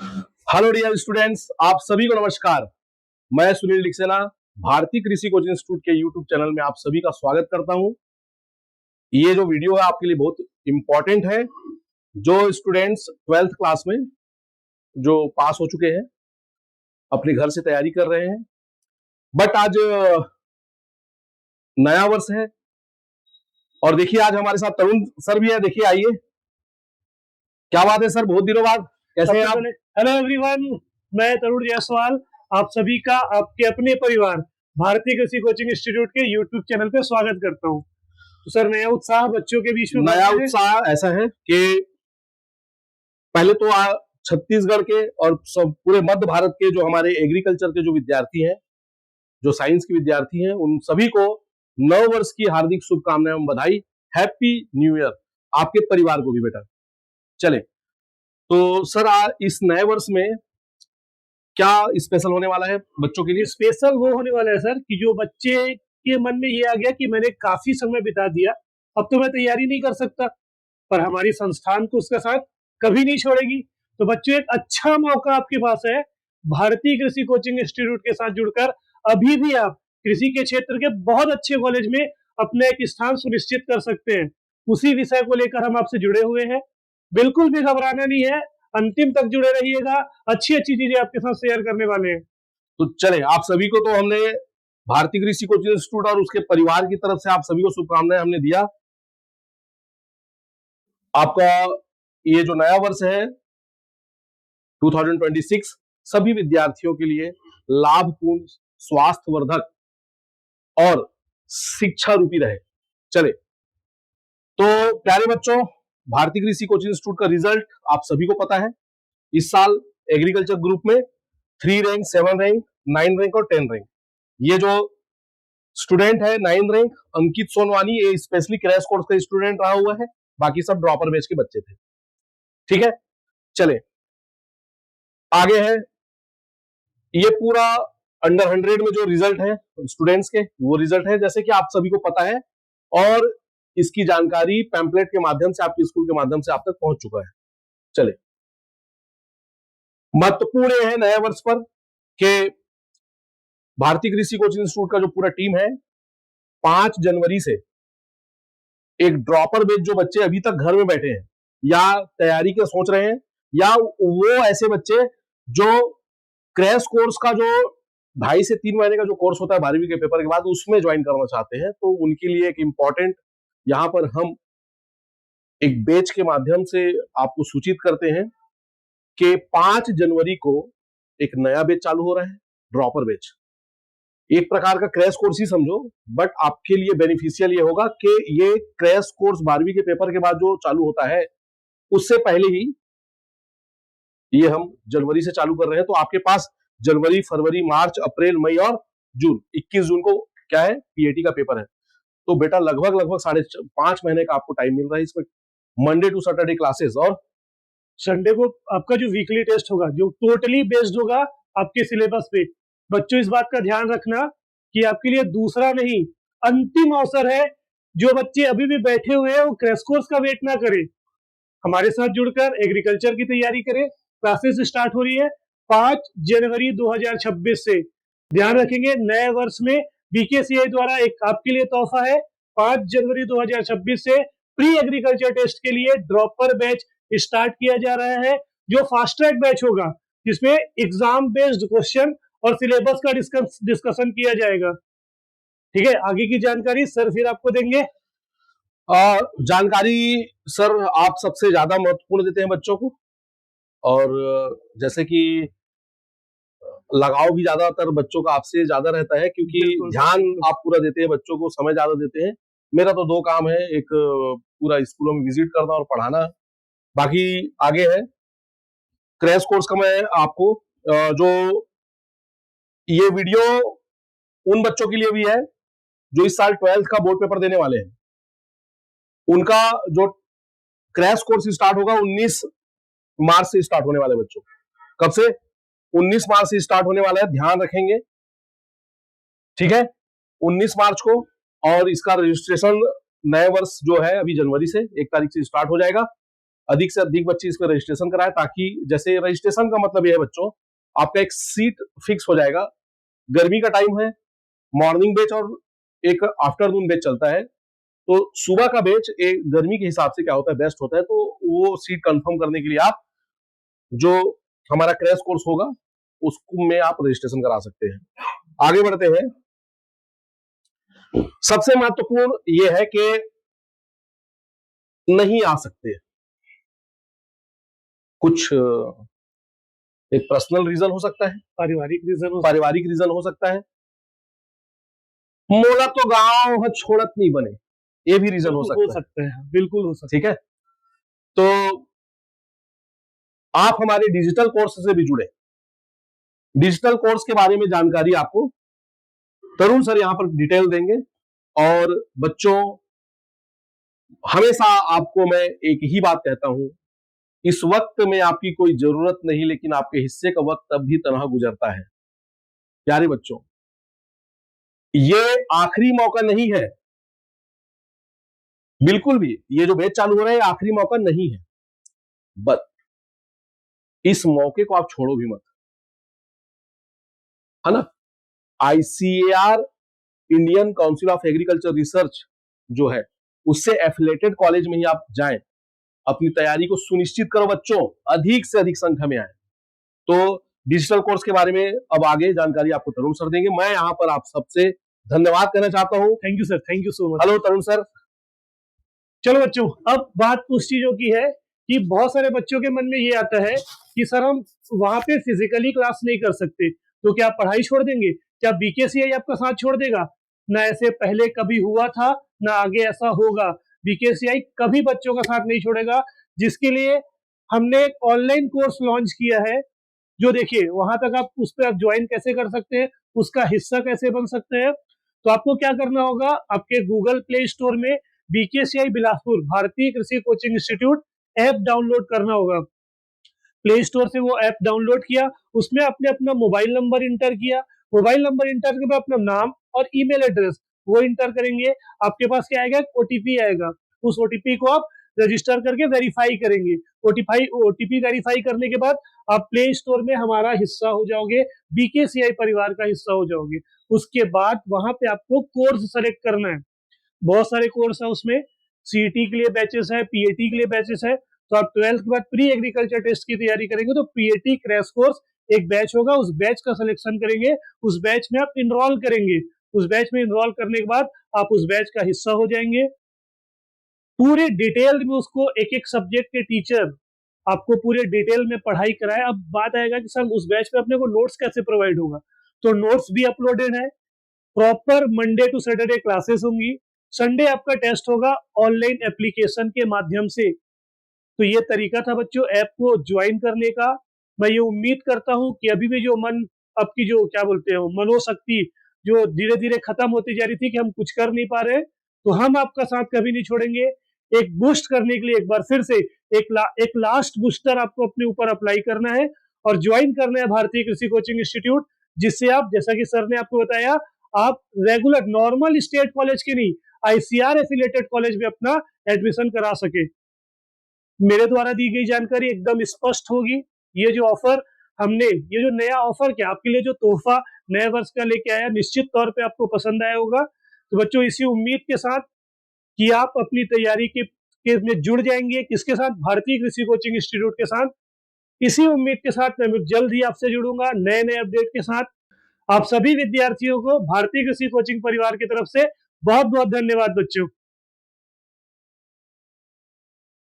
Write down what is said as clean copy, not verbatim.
Hello dear students, आप सभी को नमस्कार। मैं सुनील डिक्सेना भारतीय कृषि कोचिंग इंस्टीट्यूट के यूट्यूब चैनल में आप सभी का स्वागत करता हूं। ये जो वीडियो है आपके लिए बहुत इंपॉर्टेंट है। जो स्टूडेंट्स 12th क्लास में जो पास हो चुके हैं, अपने घर से तैयारी कर रहे हैं, बट आज नया वर्ष है और देखिए आज हमारे साथ तरुण सर भी है। देखिए, आइए। क्या बात है सर, बहुत दिनों बाद कैसे हैं आप? हेलो एवरीवन, मैं तरुण जायसवाल आप सभी का आपके अपने परिवार भारतीय कृषि कोचिंग इंस्टीट्यूट के यूट्यूब चैनल पे स्वागत करता हूं। तो सर, नया उत्साह बच्चों के बीच में नया उत्साह ऐसा है कि पहले तो छत्तीसगढ़ के और सब पूरे मध्य भारत के जो हमारे एग्रीकल्चर के जो विद्यार्थी हैं, जो साइंस के विद्यार्थी हैं, उन सभी को नव वर्ष की हार्दिक शुभकामनाएं एवं बधाई। हैप्पी न्यू ईयर आपके परिवार को भी बेटा। चले तो सर, इस नए वर्ष में क्या स्पेशल होने वाला है बच्चों के लिए? स्पेशल वो होने वाला है सर कि जो बच्चे के मन में ये आ गया कि मैंने काफी समय बिता दिया, अब तो मैं तैयारी नहीं कर सकता, पर हमारी संस्थान को उसका साथ कभी नहीं छोड़ेगी। तो बच्चों, एक अच्छा मौका आपके पास है भारतीय कृषि कोचिंग इंस्टीट्यूट के साथ जुड़कर अभी भी आप कृषि के क्षेत्र के बहुत अच्छे कॉलेज में अपना एक स्थान सुनिश्चित कर सकते हैं। उसी विषय को लेकर हम आपसे जुड़े हुए हैं। बिल्कुल भी घबराना नहीं है, अंतिम तक जुड़े रहिएगा। अच्छी अच्छी चीजें आपके साथ शेयर करने वाले हैं। तो चले, आप सभी को तो हमने भारतीय कृषि कोचिंग इंस्टीट्यूट और उसके परिवार की तरफ से आप सभी को शुभकामनाएं हमने दिया। आपका ये जो नया वर्ष है 2026 सभी विद्यार्थियों के लिए लाभपूर्ण, स्वास्थ्यवर्धक और शिक्षा रूपी रहे। चले तो प्यारे बच्चों, भारतीय कृषि कोचिंग इंस्टीट्यूट का रिजल्ट आप सभी को पता है। इस साल एग्रीकल्चर ग्रुप में 3 रैंक, 7 रैंक, 9 रैंक और 10 रैंक। ये जो स्टूडेंट है 9 रैंक अंकित सोनवानी, ये स्पेशली क्रैश कोर्स का स्टूडेंट रहा हुआ है, बाकी सब ड्रॉपर बैच के बच्चे थे। ठीक है, चले आगे है। ये पूरा अंडर 100 में जो रिजल्ट है स्टूडेंट्स के, वो रिजल्ट है जैसे कि आप सभी को पता है, और इसकी जानकारी पैम्पलेट के माध्यम से आपके स्कूल के माध्यम से आप तक पहुंच चुका है। चले, महत्वपूर्ण है नए वर्ष पर कि भारतीय कृषि कोचिंग इंस्टीट्यूट का जो पूरा टीम है 5 जनवरी से एक ड्रॉपर बैच, जो बच्चे अभी तक घर में बैठे हैं या तैयारी के सोच रहे हैं, या वो ऐसे बच्चे जो क्रैश कोर्स का जो 2.5 से 3 महीने का जो कोर्स होता है 12वीं के पेपर के बाद, उसमें ज्वाइन करना चाहते हैं, तो उनके लिए एक इंपॉर्टेंट यहां पर हम एक बैच के माध्यम से आपको सूचित करते हैं कि 5 जनवरी को एक नया बैच चालू हो रहा है, ड्रॉपर बैच। एक प्रकार का क्रैश कोर्स ही समझो, बट आपके लिए बेनिफिशियल ये होगा कि ये क्रैश कोर्स 12वीं के पेपर के बाद जो चालू होता है, उससे पहले ही ये हम जनवरी से चालू कर रहे हैं। तो आपके पास जनवरी, फरवरी, मार्च, अप्रैल, मई और जून, 21 जून को क्या है, पीएटी का पेपर है। तो बेटा लगभग 5.5 महीने का आपको टाइम मिल रहा है इसमें। मंडे टू सैटरडे क्लासेस और संडे को आपका जो वीकली टेस्ट होगा, जो टोटली बेस्ड होगा आपके सिलेबस पे। बच्चों, इस बात का ध्यान रखना कि आपके लिए दूसरा नहीं, अंतिम अवसर है। जो बच्चे अभी भी बैठे हुए हैं वो क्रैश कोर्स का वेट ना करें, हमारे साथ जुड़कर एग्रीकल्चर की तैयारी करें। क्लासेस स्टार्ट हो रही है 5 जनवरी 2026 से। ध्यान रखेंगे, नए वर्ष में बीकेसीआई द्वारा एक आपके लिए तोहफा है। 5 जनवरी 2026 से प्री एग्रीकल्चर टेस्ट के लिए ड्रॉपर बैच स्टार्ट किया जा रहा है, जो फास्ट ट्रैक बैच होगा, जिसमें एग्जाम बेस्ड क्वेश्चन और सिलेबस का डिस्कशन किया जाएगा। ठीक है, आगे की जानकारी सर फिर आपको देंगे। जानकारी सर आप सबसे ज्यादा महत्वपूर्ण देते हैं बच्चों को, और जैसे कि लगाव भी ज्यादातर बच्चों का आपसे ज्यादा रहता है, क्योंकि ध्यान आप पूरा देते हैं बच्चों को, समय ज्यादा देते हैं। मेरा तो 2 काम है, एक पूरा स्कूलों में विजिट करना और पढ़ाना, बाकी आगे है क्रैश कोर्स का। मैं आपको जो ये वीडियो उन बच्चों के लिए भी है जो इस साल 12th का बोर्ड पेपर देने वाले हैं। उनका जो क्रैश कोर्स स्टार्ट होगा 19 मार्च से स्टार्ट होने वाले बच्चों। कब से? 19 मार्च से स्टार्ट होने वाला है, ध्यान रखेंगे। ठीक है, 19 मार्च को। और इसका रजिस्ट्रेशन नए वर्ष जो है अभी जनवरी से 1 तारीख से स्टार्ट हो जाएगा। अधिक से अधिक बच्चे इसमें रजिस्ट्रेशन कराएं, ताकि जैसे रजिस्ट्रेशन का मतलब यह है बच्चों, आपका एक सीट फिक्स हो जाएगा। गर्मी का टाइम है, मॉर्निंग बैच और एक आफ्टरनून बैच चलता है, तो सुबह का बैच एक गर्मी के हिसाब से क्या होता है, बेस्ट होता है। तो वो सीट कंफर्म करने के लिए आप जो हमारा क्रैश कोर्स होगा उसको में आप रजिस्ट्रेशन करा सकते हैं। आगे बढ़ते हैं। सबसे महत्वपूर्ण ये है कि नहीं आ सकते, कुछ एक पर्सनल रीजन हो सकता है, पारिवारिक रीजन हो सकता है, मोला तो गांव है छोड़त नहीं बने, ये भी रीजन हो सकता है। बिल्कुल हो सकता है। ठीक है, तो आप हमारे डिजिटल कोर्स से भी जुड़े। डिजिटल कोर्स के बारे में जानकारी आपको तरुण सर यहां पर डिटेल देंगे। और बच्चों, हमेशा आपको मैं एक ही बात कहता हूं, इस वक्त में आपकी कोई जरूरत नहीं, लेकिन आपके हिस्से का वक्त तब भी तनहा गुजरता है। प्यारे बच्चों, ये आखिरी मौका नहीं है, बिल्कुल भी। ये जो बैच चालू हो रहा है आखिरी मौका नहीं है, बट इस मौके को आप छोड़ो भी मत, है ना। ICAR, Indian council of agriculture research जो है, उससे एफिलेटेड कॉलेज में ही आप जाएं, अपनी तैयारी को सुनिश्चित करो बच्चों, अधिक से अधिक संख्या में आए। तो डिजिटल कोर्स के बारे में अब आगे जानकारी आपको तरुण सर देंगे। मैं यहां पर आप सबसे धन्यवाद करना चाहता हूं। Thank you sir, thank you so much. Hello Tarun sir. चलो बच्चों, अब बात उस चीजों की है कि बहुत सारे बच्चों के मन में ये आता है कि सर हम वहां पे फिजिकली क्लास नहीं कर सकते, तो क्या आप पढ़ाई छोड़ देंगे? क्या BKCI आपका साथ छोड़ देगा? ना ऐसे पहले कभी हुआ था, ना आगे ऐसा होगा। BKCI कभी बच्चों का साथ नहीं छोड़ेगा, जिसके लिए हमने एक ऑनलाइन कोर्स लॉन्च किया है, जो देखिए वहां तक आप उस पर आप ज्वाइन कैसे कर सकते हैं, उसका हिस्सा कैसे बन सकते हैं। तो आपको क्या करना होगा, आपके गूगल प्ले स्टोर में BKCI बिलासपुर भारतीय कृषि कोचिंग इंस्टीट्यूट ऐप डाउनलोड करना होगा। प्ले स्टोर से वो ऐप डाउनलोड किया, उसमें आपने अपना मोबाइल नंबर इंटर किया, मोबाइल नंबर इंटर के बाद अपना नाम और ईमेल एड्रेस वो इंटर करेंगे। आपके पास क्या आएगा, OTP आएगा। उस OTP को आप रजिस्टर करके वेरीफाई करेंगे। OTP वेरीफाई करने के बाद आप प्ले स्टोर में हमारा हिस्सा हो जाओगे, BKCI परिवार का हिस्सा हो जाओगे। उसके बाद वहां पे आपको कोर्स सेलेक्ट करना है। बहुत सारे कोर्स है उसमें, CET के लिए बैचेस है, PAT के लिए बैचेस है। तो आप 12th के बाद प्री एग्रीकल्चर टेस्ट की तैयारी करेंगे तो PAT क्रैश कोर्स एक बैच होगा, उस बैच का सिलेक्शन करेंगे, उस बैच में आप इनरोल करेंगे। उस बैच में इनरोल करने के बाद आप उस बैच का हिस्सा हो जाएंगे। पूरे डिटेल में उसको एक एक सब्जेक्ट के टीचर आपको पूरे डिटेल में पढ़ाई कराए। अब बात आएगा कि सर उस बैच पे अपने को नोट्स कैसे प्रोवाइड होगा, तो नोट्स भी अपलोडेड है। Proper Monday to Saturday classes होंगी, संडे आपका टेस्ट होगा ऑनलाइन एप्लीकेशन के माध्यम से। तो ये तरीका था बच्चों ऐप को ज्वाइन करने का। मैं ये उम्मीद करता हूं कि अभी भी जो मन, आपकी जो क्या बोलते हैं मनोशक्ति जो धीरे धीरे खत्म होती जा रही थी कि हम कुछ कर नहीं पा रहे, तो हम आपका साथ कभी नहीं छोड़ेंगे। एक बूस्ट करने के लिए एक बार फिर से एक लास्ट बूस्टर आपको अपने ऊपर अप्लाई करना है और ज्वाइन करना है भारतीय कृषि कोचिंग इंस्टीट्यूट, जिससे आप, जैसा कि सर ने आपको बताया, आप रेगुलर नॉर्मल स्टेट कॉलेज के नहीं, ICAR एफिलिएटेड कॉलेज में अपना एडमिशन करा सके। मेरे द्वारा दी गई जानकारी एकदम स्पष्ट होगी। ये जो ऑफर हमने, ये जो नया ऑफर क्या आपके लिए जो तोहफा नए वर्ष का लेके आया, निश्चित तौर पे आपको पसंद आया होगा। तो बच्चों इसी उम्मीद के साथ कि आप अपनी तैयारी के में जुड़ जाएंगे, किसके साथ, भारतीय कृषि कोचिंग इंस्टीट्यूट के साथ। इसी उम्मीद के साथ मैं जल्द ही आपसे जुड़ूंगा नए नए अपडेट के साथ। आप सभी विद्यार्थियों को भारतीय कृषि कोचिंग परिवार की तरफ से बहुत बहुत धन्यवाद बच्चों।